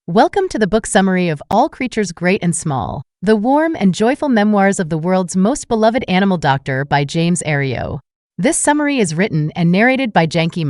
Welcome to the book summary of All Creatures Great and Small, the warm and joyful memoirs of the world's most beloved animal doctor by James Herriot. This summary is written and narrated by JANKY.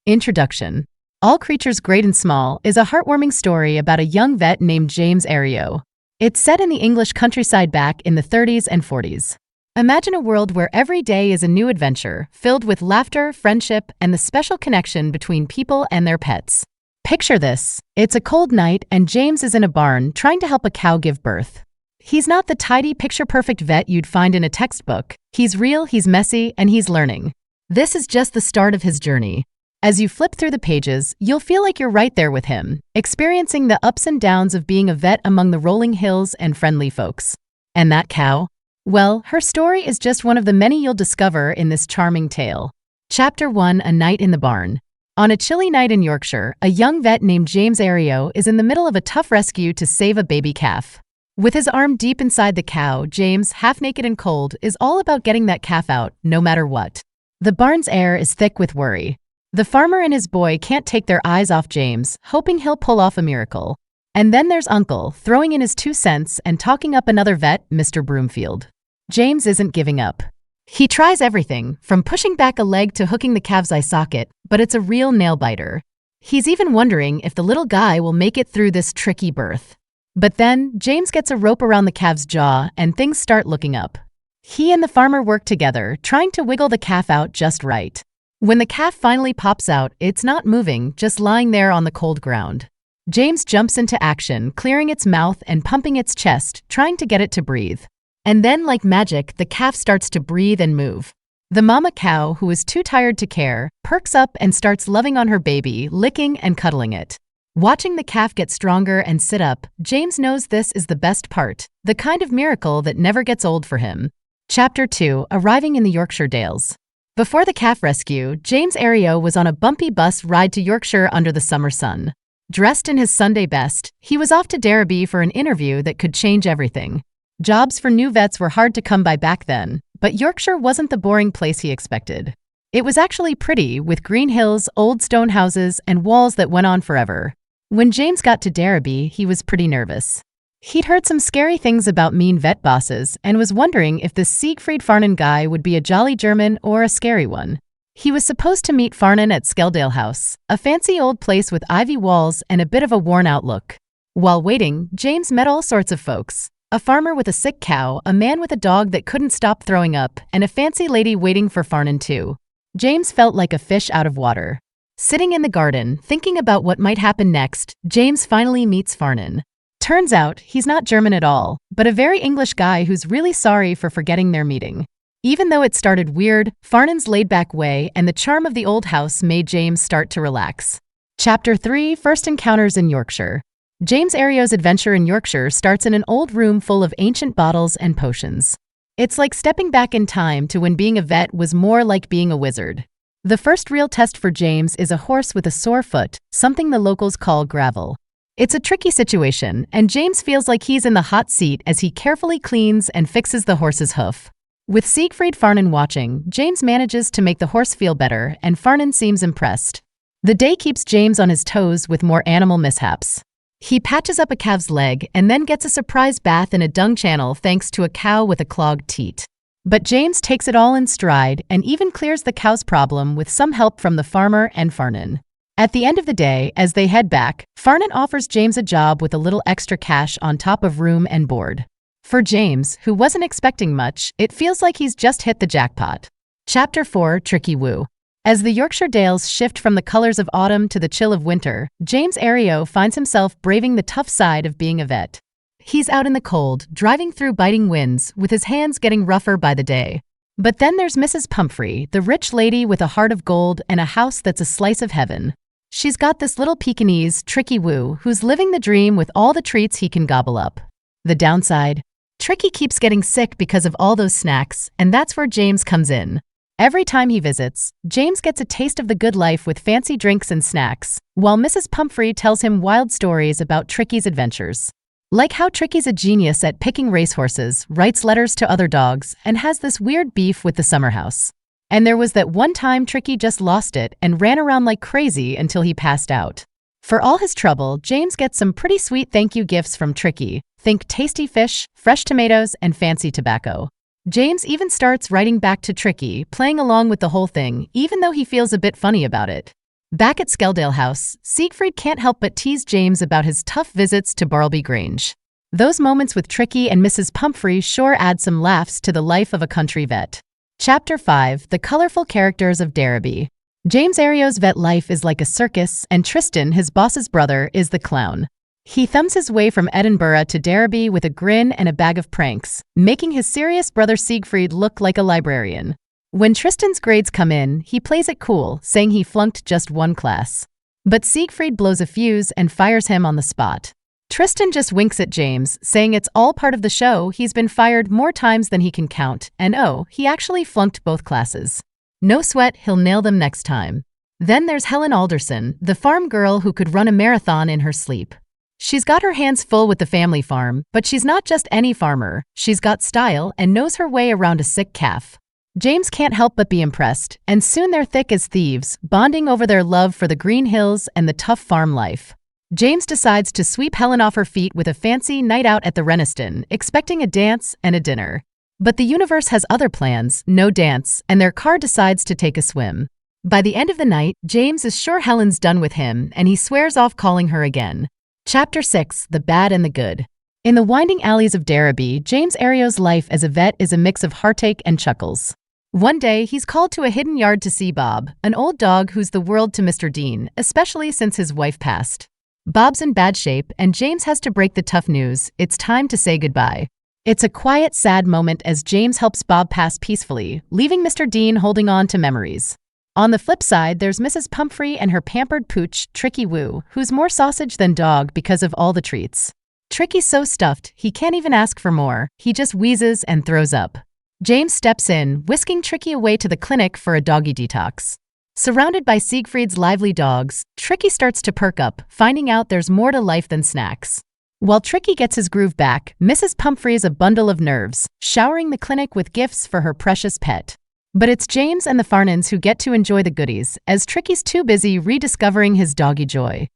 Introduction. All Creatures Great and Small is a heartwarming story about a young vet named James Herriot. It's set in the English countryside back in the 30s and 40s. Imagine a world where every day is a new adventure, filled with laughter, friendship, and the special connection between people and their pets. Picture this. It's a cold night and James is in a barn trying to help a cow give birth. He's not the tidy, picture-perfect vet you'd find in a textbook. He's real, he's messy, and he's learning. This is just the start of his journey. As you flip through the pages, you'll feel like you're right there with him, experiencing the ups and downs of being a vet among the rolling hills and friendly folks. And that cow? Well, her story is just one of the many you'll discover in this charming tale. Chapter 1: A Night in the Barn. On a chilly night in Yorkshire, a young vet named James Herriot is in the middle of a tough rescue to save a baby calf. With his arm deep inside the cow, James, half naked and cold, is all about getting that calf out, no matter what. The barn's air is thick with worry. The farmer and his boy can't take their eyes off James, hoping he'll pull off a miracle. And then there's Uncle, throwing in his 2 cents and talking up another vet, Mr. Broomfield. James isn't giving up. He tries everything, from pushing back a leg to hooking the calf's eye socket, but it's a real nail-biter. He's even wondering if the little guy will make it through this tricky birth. But then, James gets a rope around the calf's jaw and things start looking up. He and the farmer work together, trying to wiggle the calf out just right. When the calf finally pops out, it's not moving, just lying there on the cold ground. James jumps into action, clearing its mouth and pumping its chest, trying to get it to breathe. And then, like magic, the calf starts to breathe and move. The mama cow, who is too tired to care, perks up and starts loving on her baby, licking and cuddling it. Watching the calf get stronger and sit up, James knows this is the best part, the kind of miracle that never gets old for him. Chapter 2: Arriving in the Yorkshire Dales. Before the calf rescue, James Herriot was on a bumpy bus ride to Yorkshire under the summer sun. Dressed in his Sunday best, he was off to Derby for an interview that could change everything. Jobs for new vets were hard to come by back then, but Yorkshire wasn't the boring place he expected. It was actually pretty, with green hills, old stone houses, and walls that went on forever. When James got to Derby, he was pretty nervous. He'd heard some scary things about mean vet bosses and was wondering if this Siegfried Farnan guy would be a jolly German or a scary one. He was supposed to meet Farnan at Skeldale House, a fancy old place with ivy walls and a bit of a worn-out look. While waiting, James met all sorts of folks. A farmer with a sick cow, a man with a dog that couldn't stop throwing up, and a fancy lady waiting for Farnan too. James felt like a fish out of water. Sitting in the garden, thinking about what might happen next, James finally meets Farnan. Turns out, he's not German at all, but a very English guy who's really sorry for forgetting their meeting. Even though it started weird, Farnan's laid-back way and the charm of the old house made James start to relax. Chapter 3: First Encounters in Yorkshire. James Herriot's adventure in Yorkshire starts in an old room full of ancient bottles and potions. It's like stepping back in time to when being a vet was more like being a wizard. The first real test for James is a horse with a sore foot, something the locals call gravel. It's a tricky situation, and James feels like he's in the hot seat as he carefully cleans and fixes the horse's hoof. With Siegfried Farnan watching, James manages to make the horse feel better, and Farnan seems impressed. The day keeps James on his toes with more animal mishaps. He patches up a calf's leg and then gets a surprise bath in a dung channel thanks to a cow with a clogged teat. But James takes it all in stride and even clears the cow's problem with some help from the farmer and Farnan. At the end of the day, as they head back, Farnan offers James a job with a little extra cash on top of room and board. For James, who wasn't expecting much, it feels like he's just hit the jackpot. Chapter 4: Tricky Woo. As the Yorkshire Dales shift from the colors of autumn to the chill of winter, James Herriot finds himself braving the tough side of being a vet. He's out in the cold, driving through biting winds, with his hands getting rougher by the day. But then there's Mrs. Pumphrey, the rich lady with a heart of gold and a house that's a slice of heaven. She's got this little Pekingese, Tricky Woo, who's living the dream with all the treats he can gobble up. The downside? Tricky keeps getting sick because of all those snacks, and that's where James comes in. Every time he visits, James gets a taste of the good life with fancy drinks and snacks, while Mrs. Pumphrey tells him wild stories about Tricky's adventures. Like how Tricky's a genius at picking racehorses, writes letters to other dogs, and has this weird beef with the summer house. And there was that one time Tricky just lost it and ran around like crazy until he passed out. For all his trouble, James gets some pretty sweet thank you gifts from Tricky. Think tasty fish, fresh tomatoes, and fancy tobacco. James even starts writing back to Tricky, playing along with the whole thing, even though he feels a bit funny about it. Back at Skeldale House, Siegfried can't help but tease James about his tough visits to Barlby Grange. Those moments with Tricky and Mrs. Pumphrey sure add some laughs to the life of a country vet. Chapter 5: The Colorful Characters of Derby. James Herriot's vet life is like a circus, and Tristan, his boss's brother, is the clown. He thumbs his way from Edinburgh to Derby with a grin and a bag of pranks, making his serious brother Siegfried look like a librarian. When Tristan's grades come in, he plays it cool, saying he flunked just one class. But Siegfried blows a fuse and fires him on the spot. Tristan just winks at James, saying it's all part of the show. He's been fired more times than he can count, and oh, he actually flunked both classes. No sweat, he'll nail them next time. Then there's Helen Alderson, the farm girl who could run a marathon in her sleep. She's got her hands full with the family farm, but she's not just any farmer. She's got style and knows her way around a sick calf. James can't help but be impressed, and soon they're thick as thieves, bonding over their love for the green hills and the tough farm life. James decides to sweep Helen off her feet with a fancy night out at the Reniston, expecting a dance and a dinner. But the universe has other plans, no dance, and their car decides to take a swim. By the end of the night, James is sure Helen's done with him, and he swears off calling her again. Chapter 6: The Bad and the Good. In the winding alleys of Derby, James Herriot's life as a vet is a mix of heartache and chuckles. One day, he's called to a hidden yard to see Bob, an old dog who's the world to Mr. Dean, especially since his wife passed. Bob's in bad shape, and James has to break the tough news. It's time to say goodbye. It's a quiet, sad moment as James helps Bob pass peacefully, leaving Mr. Dean holding on to memories. On the flip side, there's Mrs. Pumphrey and her pampered pooch, Tricky Woo, who's more sausage than dog because of all the treats. Tricky's so stuffed, he can't even ask for more. He just wheezes and throws up. James steps in, whisking Tricky away to the clinic for a doggy detox. Surrounded by Siegfried's lively dogs, Tricky starts to perk up, finding out there's more to life than snacks. While Tricky gets his groove back, Mrs. Pumphrey's a bundle of nerves, showering the clinic with gifts for her precious pet. But it's James and the Farnans who get to enjoy the goodies, as Tricky's too busy rediscovering his doggy joy.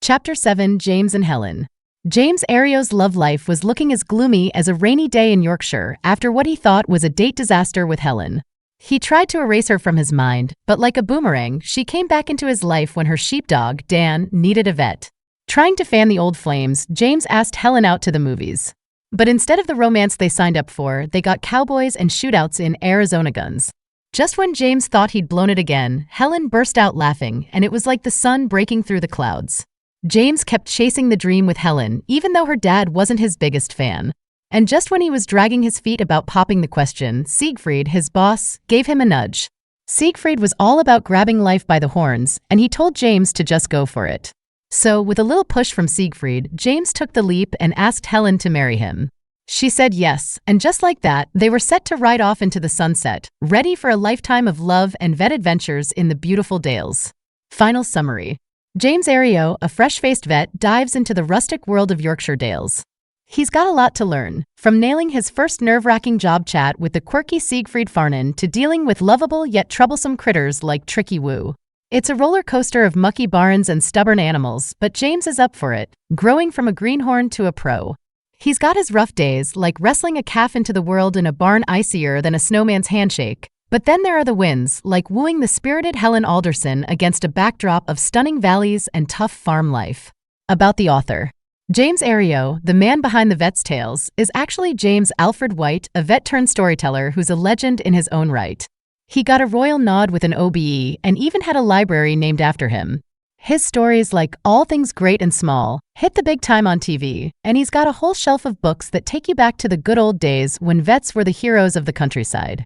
Chapter 7: James and Helen. James Herriot's love life was looking as gloomy as a rainy day in Yorkshire after what he thought was a date disaster with Helen. He tried to erase her from his mind, but like a boomerang, she came back into his life when her sheepdog, Dan, needed a vet. Trying to fan the old flames, James asked Helen out to the movies. But instead of the romance they signed up for, they got cowboys and shootouts in Arizona guns. Just when James thought he'd blown it again, Helen burst out laughing, and it was like the sun breaking through the clouds. James kept chasing the dream with Helen, even though her dad wasn't his biggest fan. And just when he was dragging his feet about popping the question, Siegfried, his boss, gave him a nudge. Siegfried was all about grabbing life by the horns, and he told James to just go for it. So, with a little push from Siegfried, James took the leap and asked Helen to marry him. She said yes, and just like that, they were set to ride off into the sunset, ready for a lifetime of love and vet adventures in the beautiful Dales. Final summary. James Herriot, a fresh-faced vet, dives into the rustic world of Yorkshire Dales. He's got a lot to learn, from nailing his first nerve-wracking job chat with the quirky Siegfried Farnan to dealing with lovable yet troublesome critters like Tricky Woo. It's a roller coaster of mucky barns and stubborn animals, but James is up for it, growing from a greenhorn to a pro. He's got his rough days, like wrestling a calf into the world in a barn icier than a snowman's handshake. But then there are the wins, like wooing the spirited Helen Alderson against a backdrop of stunning valleys and tough farm life. About the author. James Herriot, the man behind the vet's tales, is actually James Alfred White, a vet-turned-storyteller who's a legend in his own right. He got a royal nod with an OBE and even had a library named after him. His stories, like All Things Great and Small, hit the big time on TV, and he's got a whole shelf of books that take you back to the good old days when vets were the heroes of the countryside.